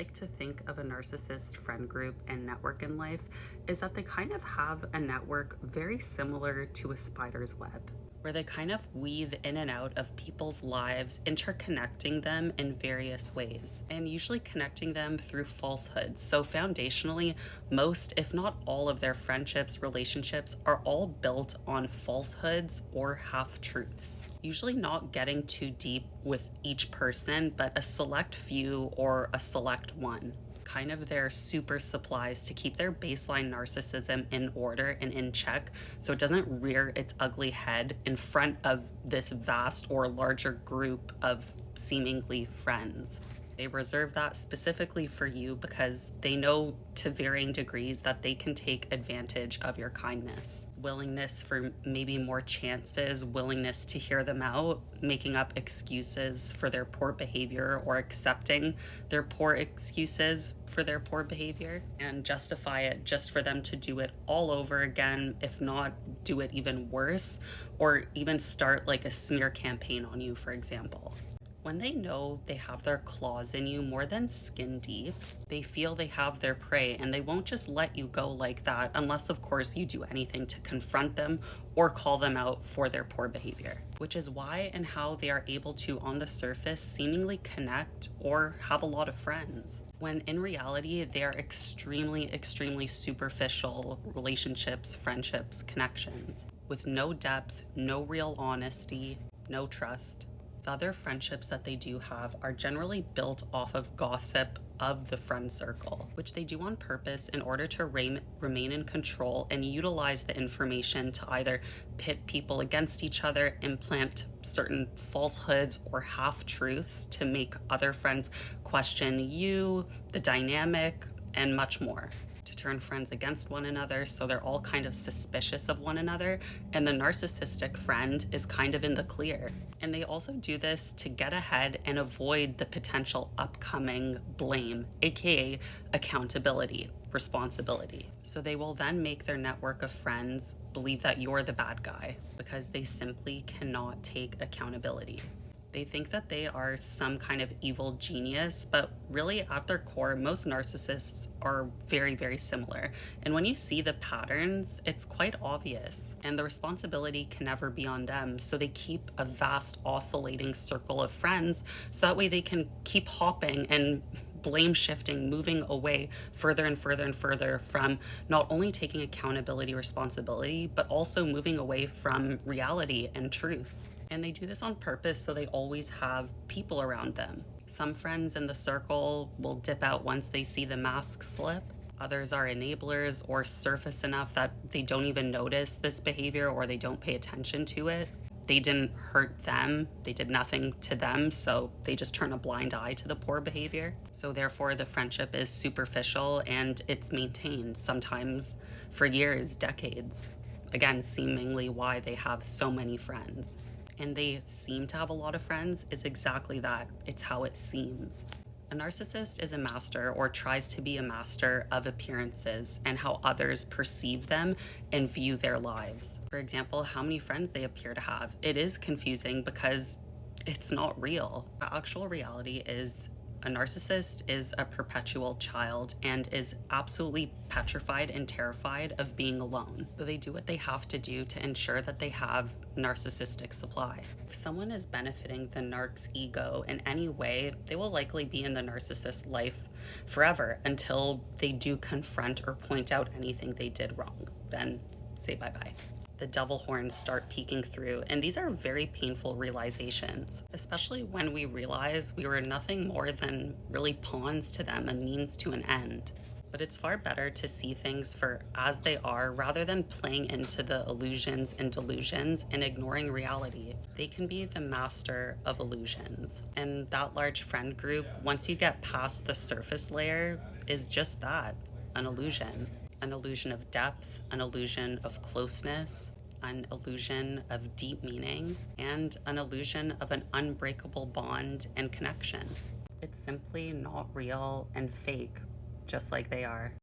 like to think of a narcissist friend group and network in life is that they kind of have a network very similar to a spider's web, where they kind of weave in and out of people's lives, interconnecting them in various ways, and usually connecting them through falsehoods. So foundationally, most, if not all, of their friendships, relationships are all built on falsehoods or half-truths. Usually not getting too deep with each person, but a select few or a select one. Kind of their super supplies to keep their baseline narcissism in order and in check so it doesn't rear its ugly head in front of this vast or larger group of seemingly friends. They reserve that specifically for you because they know to varying degrees that they can take advantage of your kindness. Willingness for maybe more chances, willingness to hear them out, making up excuses for their poor behavior or accepting their poor excuses for their poor behavior and justify it just for them to do it all over again, if not do it even worse, or even start like a smear campaign on you, for example. When they know they have their claws in you more than skin deep, they feel they have their prey and they won't just let you go like that unless, of course, you do anything to confront them or call them out for their poor behavior. Which is why and how they are able to, on the surface, seemingly connect or have a lot of friends, when in reality, they are extremely superficial relationships, friendships, connections, with no depth, no real honesty, no trust. The other friendships that they do have are generally built off of gossip of the friend circle, which they do on purpose in order to remain in control and utilize the information to either pit people against each other, implant certain falsehoods or half-truths to make other friends question you, the dynamic, and much more. To turn friends against one another, so they're all kind of suspicious of one another, and the narcissistic friend is kind of in the clear. And they also do this to get ahead and avoid the potential upcoming blame, aka accountability, responsibility. So they will then make their network of friends believe that you're the bad guy because they simply cannot take accountability. They think that they are some kind of evil genius, but really at their core, most narcissists are very similar. And when you see the patterns, it's quite obvious. And the responsibility can never be on them. So they keep a vast oscillating circle of friends so that way they can keep hopping and blame shifting, moving away further and further from not only taking accountability, responsibility, but also moving away from reality and truth. And they do this on purpose so they always have people around them. Some friends in the circle will dip out once they see the mask slip. Others are enablers or surface enough that they don't even notice this behavior or they don't pay attention to it. They didn't hurt them, they did nothing to them, so they just turn a blind eye to the poor behavior. So therefore the friendship is superficial and it's maintained, sometimes for years, decades. Again, seemingly why they have so many friends. And they seem to have a lot of friends is exactly that. It's how it seems. A narcissist is a master or tries to be a master of appearances and how others perceive them and view their lives. For example, how many friends they appear to have. It is confusing because it's not real. The actual reality is a narcissist is a perpetual child and is absolutely petrified and terrified of being alone. So they do what they have to do to ensure that they have narcissistic supply. If someone is benefiting the narc's ego in any way, they will likely be in the narcissist's life forever until they do confront or point out anything they did wrong. Then say bye-bye. The devil horns start peeking through, and these are very painful realizations, especially when we realize we were nothing more than really pawns to them, a means to an end. But it's far better to see things for as they are rather than playing into the illusions and delusions and ignoring reality. They can be the master of illusions. And that large friend group, once you get past the surface layer, is just that, an illusion. An illusion of depth, an illusion of closeness, an illusion of deep meaning, and an illusion of an unbreakable bond and connection. It's simply not real and fake, just like they are.